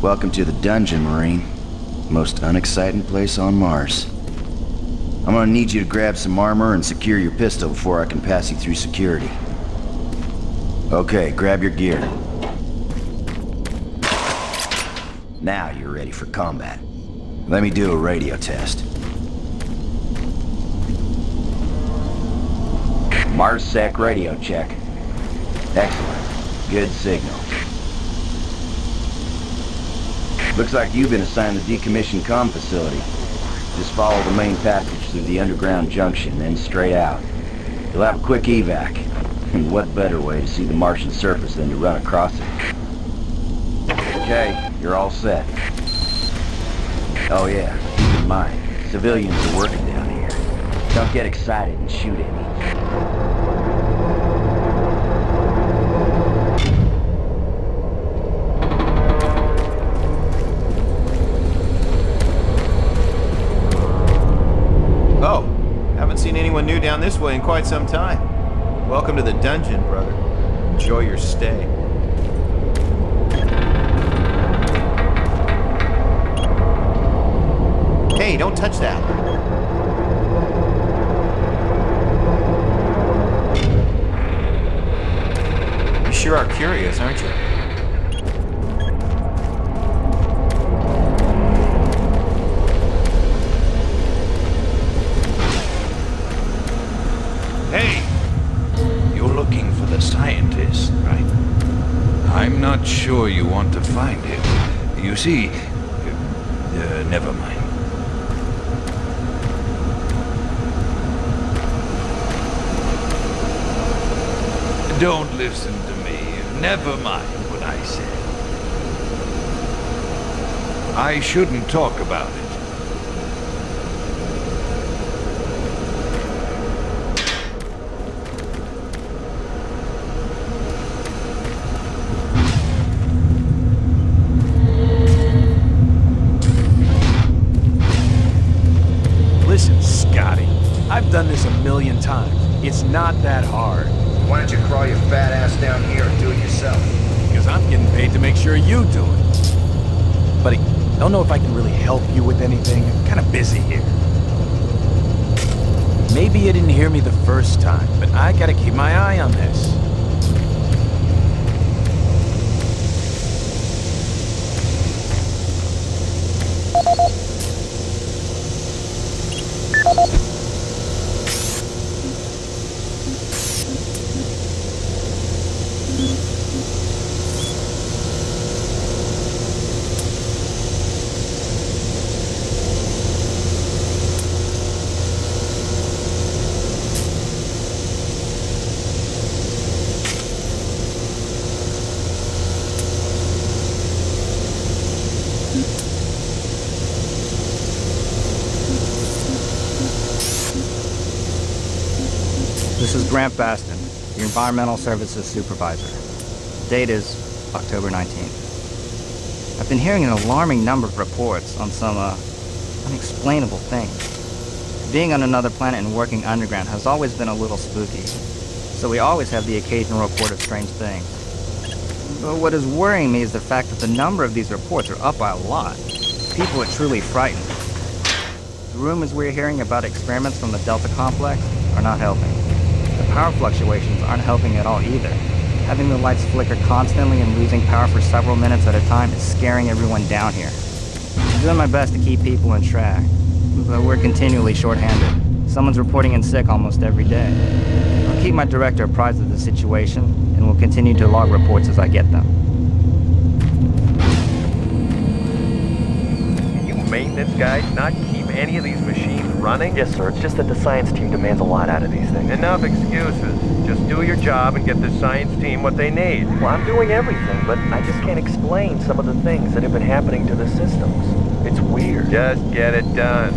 Welcome to the dungeon, Marine. Most unexciting place on Mars. I'm gonna need you to grab some armor and secure your pistol before I can pass you through security. Okay, grab your gear. Now you're ready for combat. Let me do a radio test. MarsSec radio check. Excellent. Good signal. Looks like you've been assigned the decommissioned comm facility. Just follow the main passage through the underground junction, then straight out. You'll have a quick evac. And what better way to see the Martian surface than to run across it? Okay, you're all set. Oh yeah, keep in mind, civilians are working down here. Don't get excited and shoot at me. Oh, haven't seen anyone new down this way in quite some time. Welcome to the dungeon, brother. Enjoy your stay. Hey, don't touch that. You sure are curious, aren't you? Hey! You're looking for the scientist, right? I'm not sure you want to find him. You see... never mind. Don't listen to me. Never mind what I said. I shouldn't talk about it. Listen, Scotty, I've done this a million times. It's not that hard. Why don't you crawl your fat ass down here and do it yourself? Because I'm getting paid to make sure you do it. Buddy, don't know if I can really help you with anything. I'm kind of busy here. Maybe you didn't hear me the first time, but I gotta keep my eye on this. This is Grant Baston, your Environmental Services Supervisor. Date is October 19th. I've been hearing an alarming number of reports on some, unexplainable things. Being on another planet and working underground has always been a little spooky, so we always have the occasional report of strange things. But what is worrying me is the fact that the number of these reports are up by a lot. People are truly frightened. The rumors we're hearing about experiments from the Delta Complex are not helping. The power fluctuations aren't helping at all either. Having the lights flicker constantly and losing power for several minutes at a time is scaring everyone down here. I'm doing my best to keep people in track, but we're continually short-handed. Someone's reporting in sick almost every day. I'll keep my director apprised of the situation, and will continue to log reports as I get them. You maintenance guys not keep any of these machines running? Yes, sir. It's just that the science team demands a lot out of these things. Enough excuses. Just do your job and get the science team what they need. Well, I'm doing everything, but I just can't explain some of the things that have been happening to the systems. It's weird. Just get it done.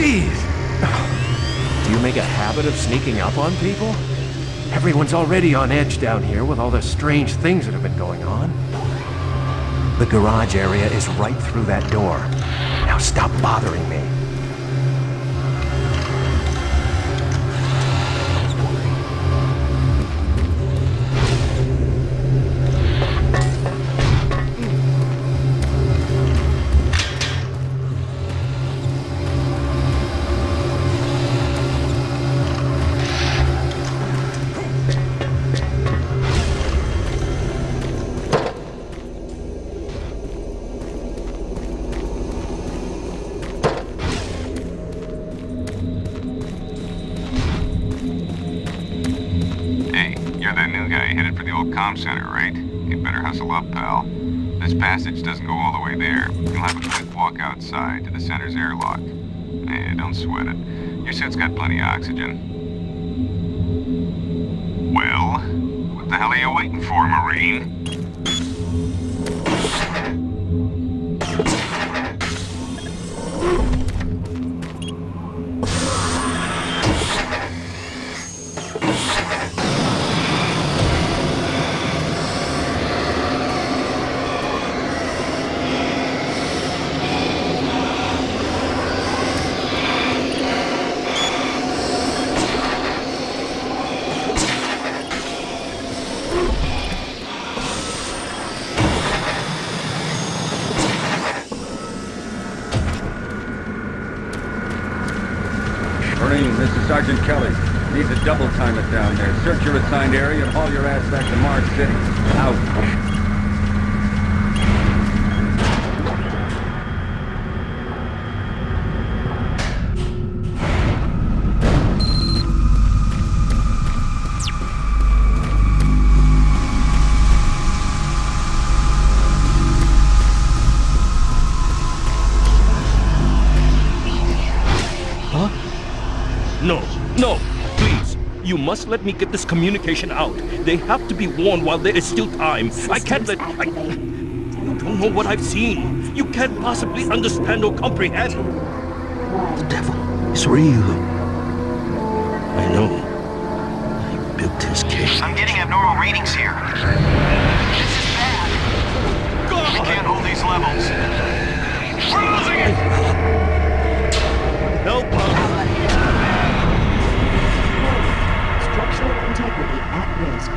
Jeez! Do you make a habit of sneaking up on people? Everyone's already on edge down here with all the strange things that have been going on. The garage area is right through that door. Now stop bothering me. Headed for the old comm center, right? You'd better hustle up, pal. This passage doesn't go all the way there. You'll have a quick walk outside to the center's airlock. Don't sweat it. Your suit's got plenty of oxygen. Well, what the hell are you waiting for, Marine? Marine, this is Sergeant Kelly. Need to double time it down there. Search your assigned area and haul your ass back to Mars City. Out. No, please. You must let me get this communication out. They have to be warned while there is still time. I can't let... You don't know what I've seen. You can't possibly understand or comprehend. The devil is real. I know. I built his cage. I'm getting abnormal readings here. This is bad. God! We can't hold these levels. We're losing it! Help us! Structural integrity at risk.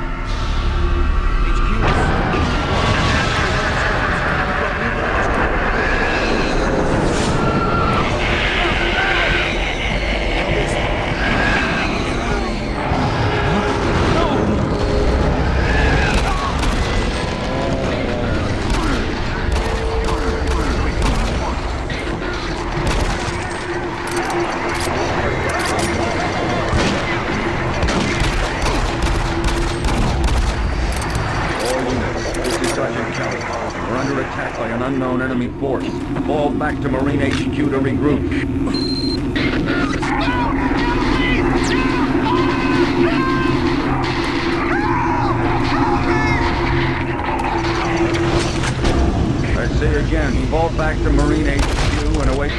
Unknown enemy force. Fall back to Marine HQ to regroup. I say again, fall back to Marine HQ and await...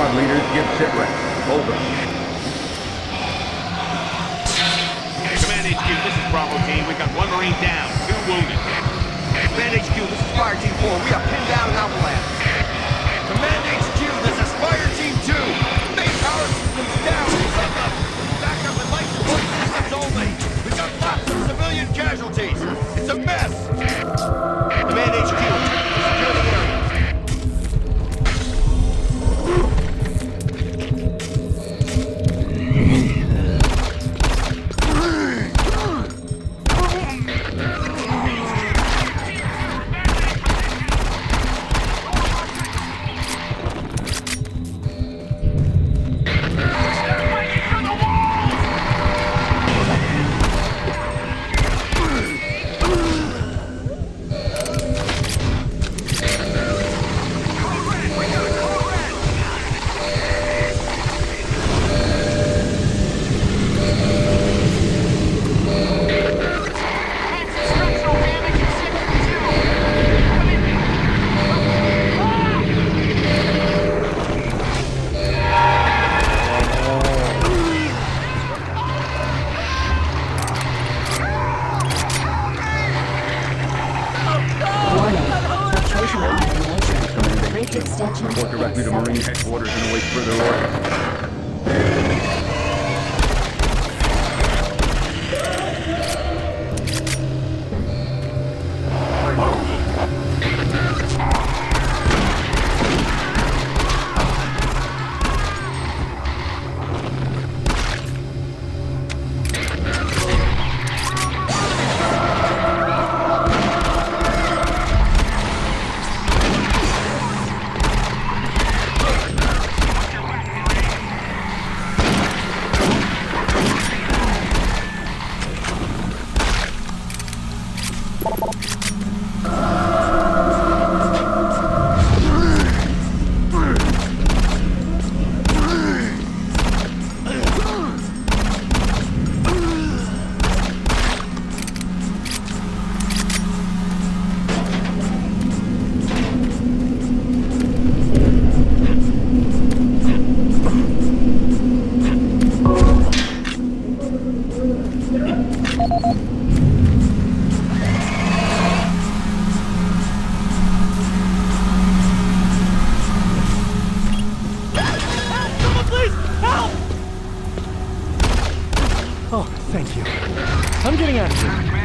Leaders, get sit reps. Over. Command HQ, this is Bravo Team. We got one Marine down, 2 wounded. Command HQ, this is Fire Team 4. We are pinned down in Alphaland. Command HQ, this is Fire Team 2. Main power systems down. Backup and light support systems only. We got lots of civilian casualties. It's a mess. Command HQ, secure the area. extension. Report directly to Marine headquarters and await further orders. Oh, thank you. I'm getting out of here.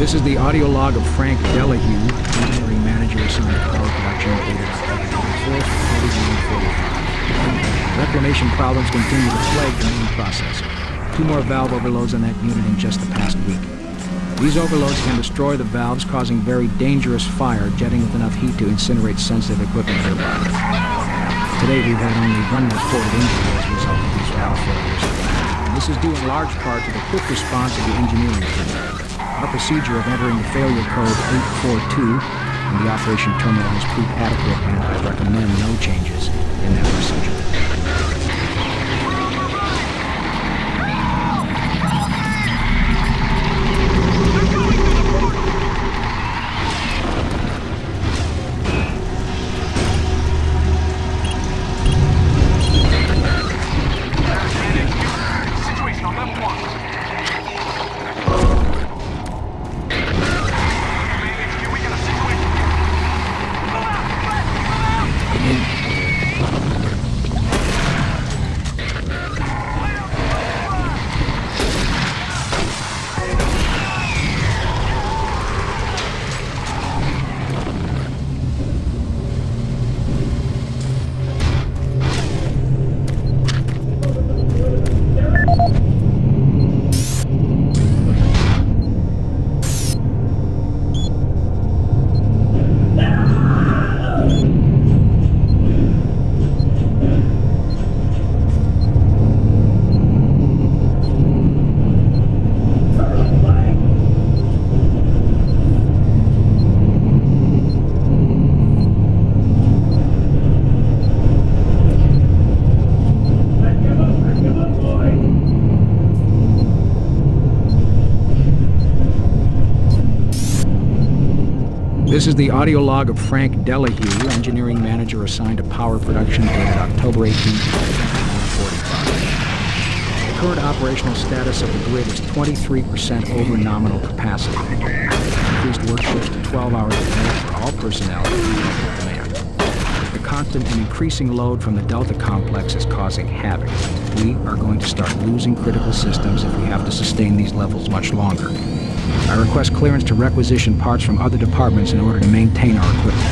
This is the audio log of Frank Delahue, military manager assigned to power production, dated October 24th, 4145. Reclamation problems continue to plague the main processor. 2 more valve overloads on that unit in just the past week. These overloads can destroy the valves, causing very dangerous fire, jetting with enough heat to incinerate sensitive equipment nearby. Today we've had only 1 reported injury as a result of these valve failures. And this is due in large part to the quick response of the engineering team. Our procedure of entering the failure code 842 in the operation terminal has proved adequate, and I recommend no changes in that procedure. This is the audio log of Frank Delahue, engineering manager assigned to power production dated October 18, 1945. The current operational status of the grid is 23% over nominal capacity. Increased work shifts to 12 hours a day for all personnel to meet demand. The constant and increasing load from the Delta complex is causing havoc. We are going to start losing critical systems if we have to sustain these levels much longer. I request clearance to requisition parts from other departments in order to maintain our equipment.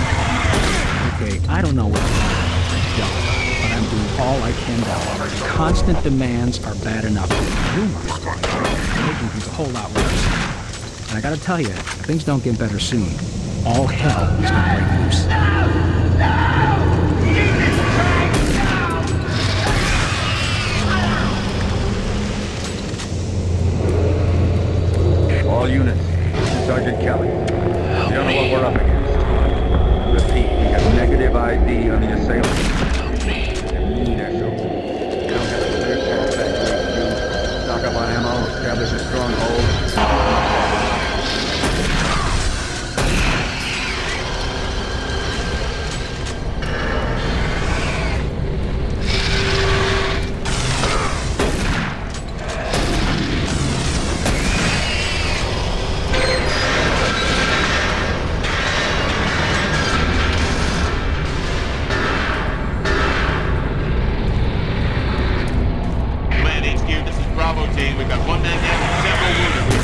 Okay, I don't know what's going on with Delta, but I'm doing all I can now. Constant demands are bad enough. Numerous going on, making things a whole lot worse. And I gotta tell you, if things don't get better soon, all hell is gonna break loose. All units, this is Sergeant Kelly. We don't know what we're up against. Repeat, we have negative ID on the assailant. We don't have a clear path back to HQ. Stock up on ammo, establish a stronghold. We've got one man down and several wounded. We're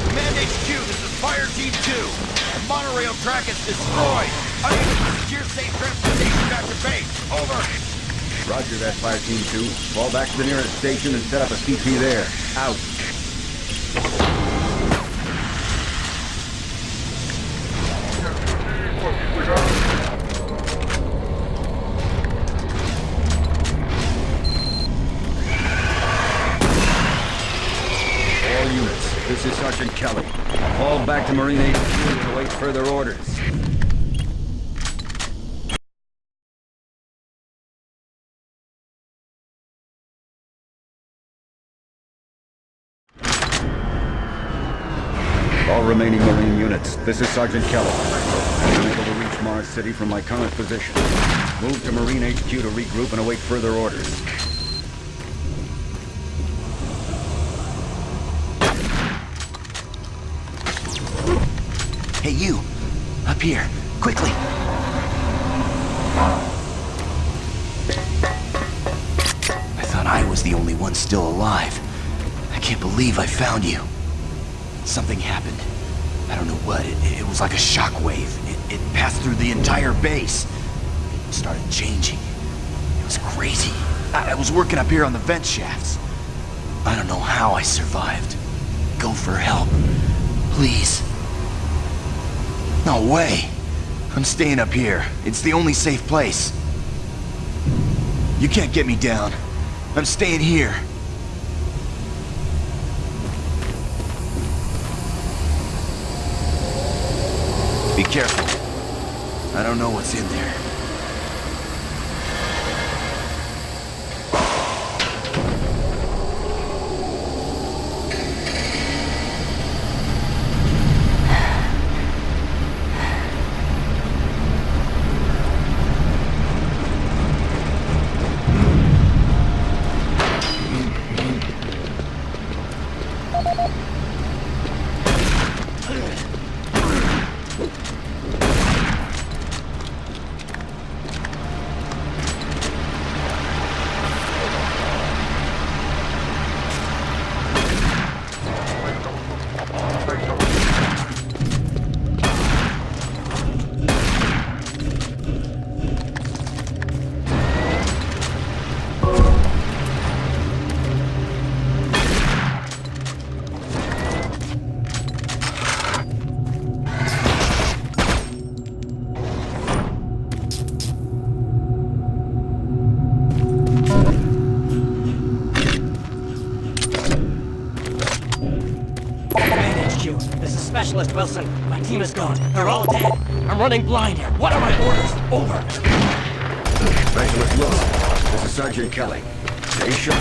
Command HQ, this is Fire Team 2. The monorail track is destroyed. Unable to secure safe transportation back to base. Over. Roger that, Fire Team 2. Fall back to the nearest station and set up a CP there. Out. This is Sergeant Kelly. Fall back to Marine HQ and await further orders. All remaining Marine units, this is Sergeant Kelly. I'm unable to reach Mars City from my current position. Move to Marine HQ to regroup and await further orders. Hey, you! Up here! Quickly! I thought I was the only one still alive. I can't believe I found you. Something happened. I don't know what. It was like a shockwave. It passed through the entire base. It started changing. It was crazy. I was working up here on the vent shafts. I don't know how I survived. Go for help. Please. No way! I'm staying up here. It's the only safe place. You can't get me down. I'm staying here. Be careful. I don't know what's in there. Specialist Wilson, my team is gone. They're all dead. I'm running blind here. What are my orders? Over. Specialist Wilson, this is Sergeant Kelly. Stay sharp.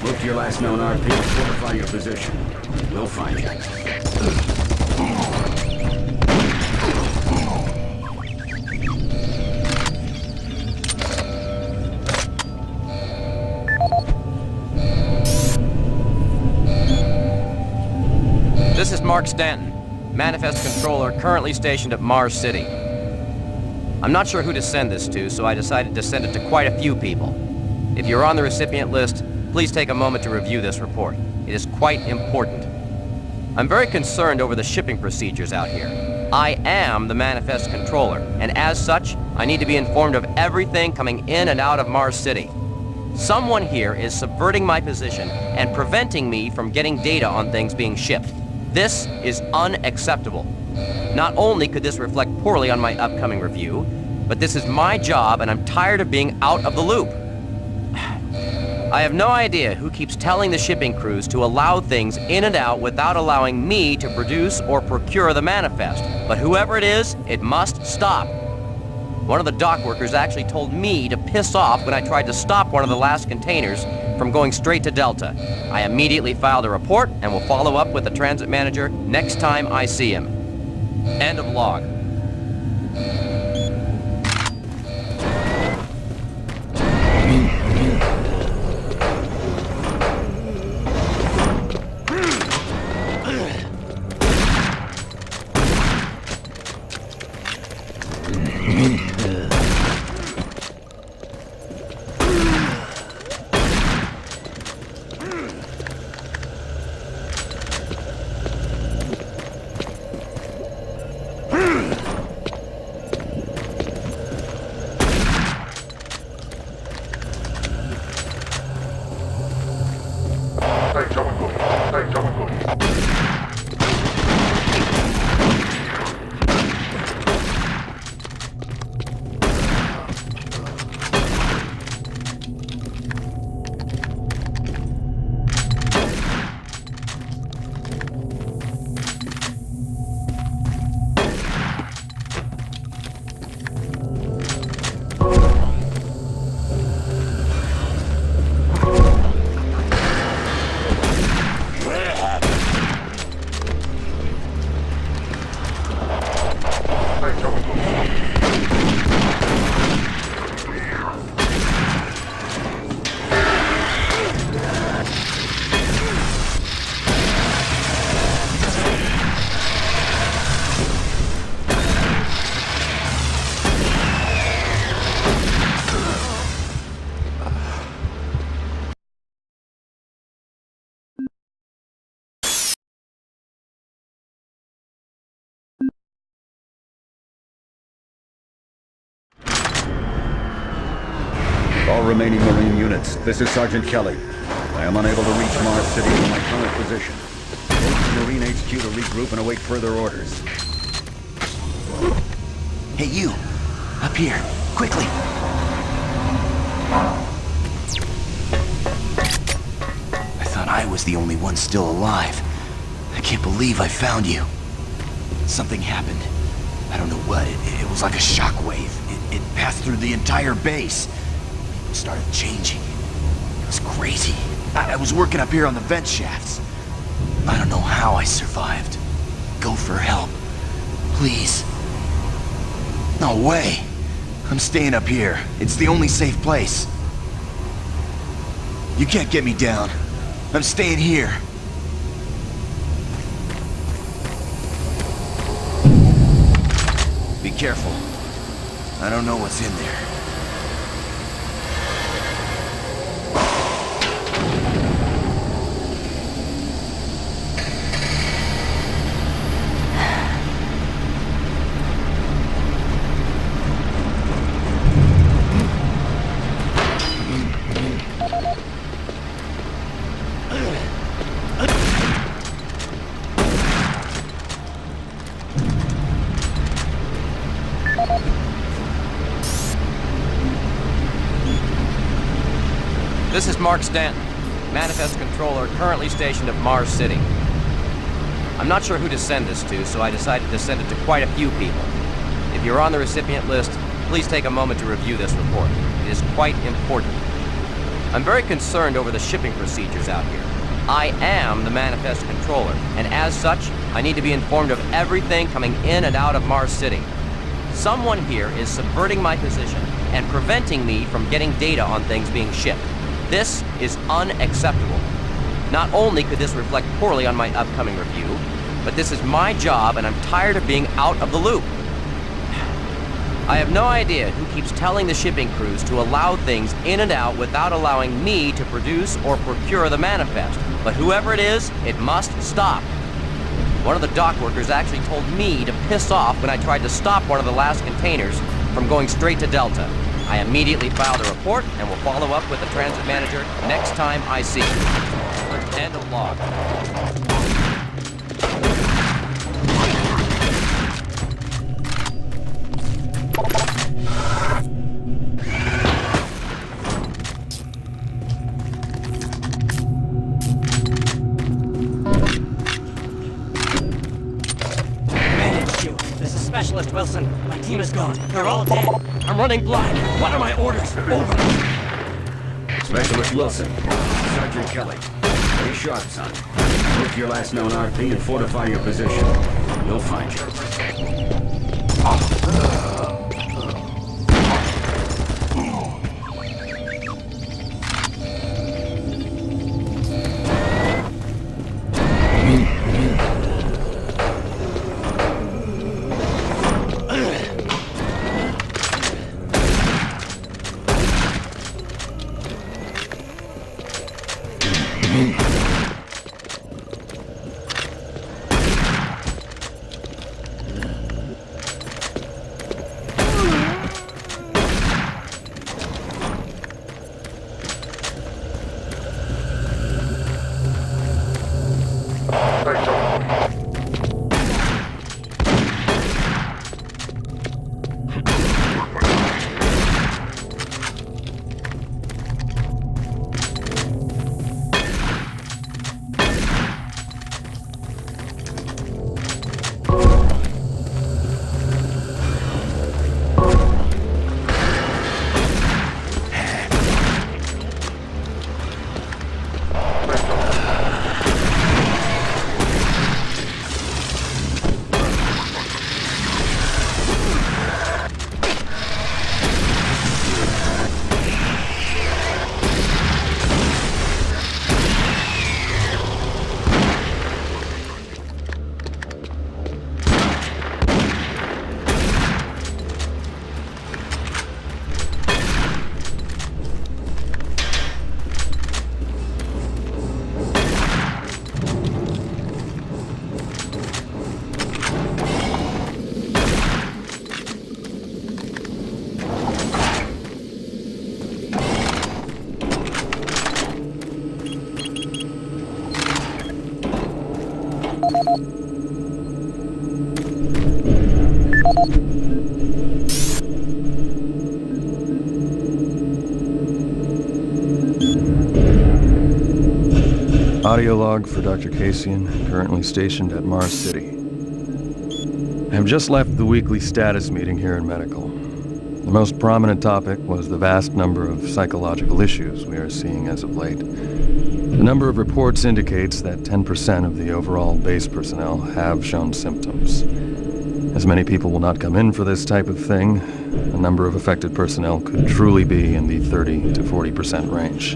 Move to your last known RP and fortify your position. We'll find him. This is Mark Stanton, Manifest Controller currently stationed at Mars City. I'm not sure who to send this to, so I decided to send it to quite a few people. If you're on the recipient list, please take a moment to review this report. It is quite important. I'm very concerned over the shipping procedures out here. I am the Manifest Controller, and as such, I need to be informed of everything coming in and out of Mars City. Someone here is subverting my position and preventing me from getting data on things being shipped. This is unacceptable. Not only could this reflect poorly on my upcoming review, but this is my job and I'm tired of being out of the loop. I have no idea who keeps telling the shipping crews to allow things in and out without allowing me to produce or procure the manifest, but whoever it is, it must stop. One of the dock workers actually told me to piss off when I tried to stop one of the last containers from going straight to Delta. I immediately filed a report and will follow up with the transit manager next time I see him. End of log. All remaining Marine units, this is Sergeant Kelly. I am unable to reach Mars City from my current position. Move to Marine HQ to regroup and await further orders. Hey, you! Up here! Quickly! I thought I was the only one still alive. I can't believe I found you. Something happened. I don't know what. It was like a shockwave. It passed through the entire base. People started changing. It was crazy. I was working up here on the vent shafts. I don't know how I survived. Go for help. Please. No way. I'm staying up here. It's the only safe place. You can't get me down. I'm staying here. Be careful. I don't know what's in there. This is Mark Stanton, Manifest Controller currently stationed at Mars City. I'm not sure who to send this to, so I decided to send it to quite a few people. If you're on the recipient list, please take a moment to review this report. It is quite important. I'm very concerned over the shipping procedures out here. I am the Manifest Controller, and as such, I need to be informed of everything coming in and out of Mars City. Someone here is subverting my position and preventing me from getting data on things being shipped. This is unacceptable. Not only could this reflect poorly on my upcoming review, but this is my job and I'm tired of being out of the loop. I have no idea who keeps telling the shipping crews to allow things in and out without allowing me to produce or procure the manifest, but whoever it is, it must stop. One of the dock workers actually told me to piss off when I tried to stop one of the last containers from going straight to Delta. I immediately filed a report and will follow up with the transit manager next time I see him. End of log. Specialist Wilson, my team is gone. They're all dead. I'm running blind. What are my orders? Over. Specialist Wilson, Sergeant Kelly. Be sharp, son. Look for your last known RP and fortify your position. You'll find you. Audio log for Dr. Kasian, currently stationed at Mars City. I have just left the weekly status meeting here in Medical. The most prominent topic was the vast number of psychological issues we are seeing as of late. The number of reports indicates that 10% of the overall base personnel have shown symptoms. As many people will not come in for this type of thing, the number of affected personnel could truly be in the 30 to 40% range.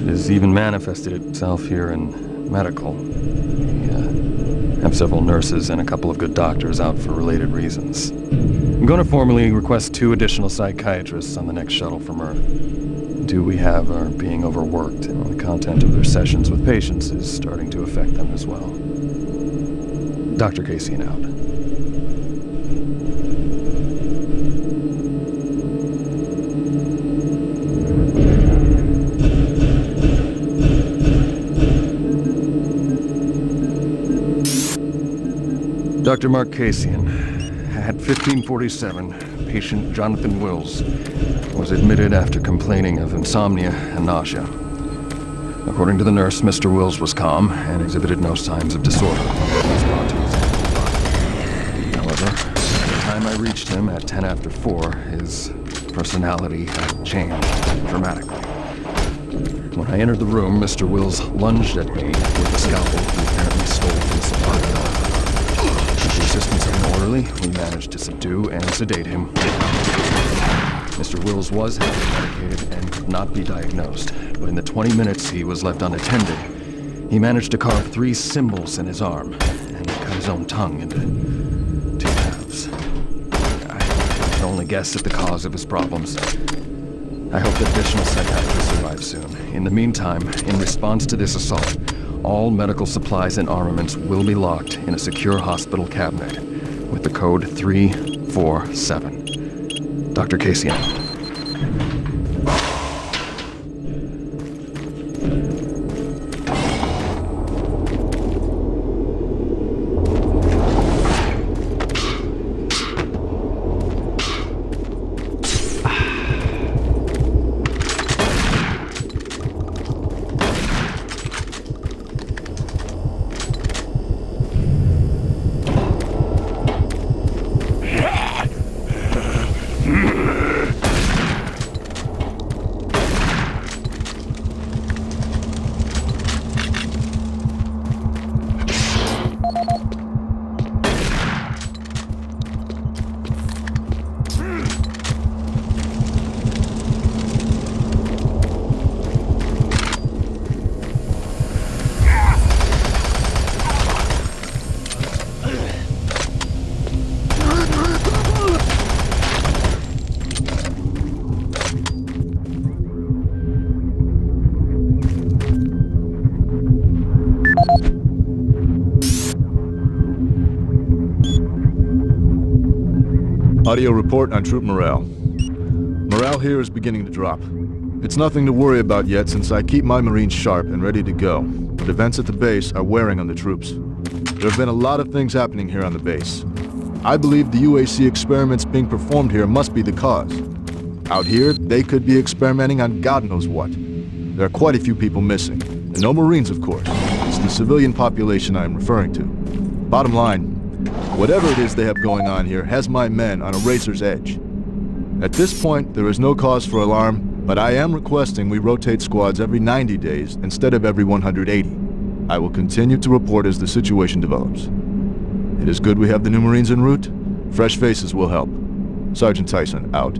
It has even manifested itself here in Medical. We have several nurses and a couple of good doctors out for related reasons. I'm going to formally request 2 additional psychiatrists on the next shuttle from Earth. 2 we have are being overworked, and the content of their sessions with patients is starting to affect them as well. Dr. Kasian out. Dr. Mark Kasian, at 1547, patient Jonathan Wills was admitted after complaining of insomnia and nausea. According to the nurse, Mr. Wills was calm and exhibited no signs of disorder. However, by the time I reached him at 10 after 4, his personality had changed dramatically. When I entered the room, Mr. Wills lunged at me with a scalpel he apparently stole from the apartment. With the assistance of an orderly, we managed to subdue and sedate him. Mr. Wills was heavily medicated and could not be diagnosed, but in the 20 minutes he was left unattended, he managed to carve 3 symbols in his arm and cut his own tongue into 2 halves. I can only guess at the cause of his problems. I hope that additional psychiatrists arrive soon. In the meantime, in response to this assault, all medical supplies and armaments will be locked in a secure hospital cabinet with the code 347. Dr. Kasian. Audio report on troop morale. Morale here is beginning to drop. It's nothing to worry about yet since I keep my Marines sharp and ready to go, but events at the base are wearing on the troops. There have been a lot of things happening here on the base. I believe the UAC experiments being performed here must be the cause. Out here, they could be experimenting on God knows what. There are quite a few people missing, and no Marines, of course. It's the civilian population I am referring to. Bottom line, whatever it is they have going on here has my men on a razor's edge. At this point, there is no cause for alarm, but I am requesting we rotate squads every 90 days instead of every 180. I will continue to report as the situation develops. It is good we have the new Marines en route. Fresh faces will help. Sergeant Tyson, out.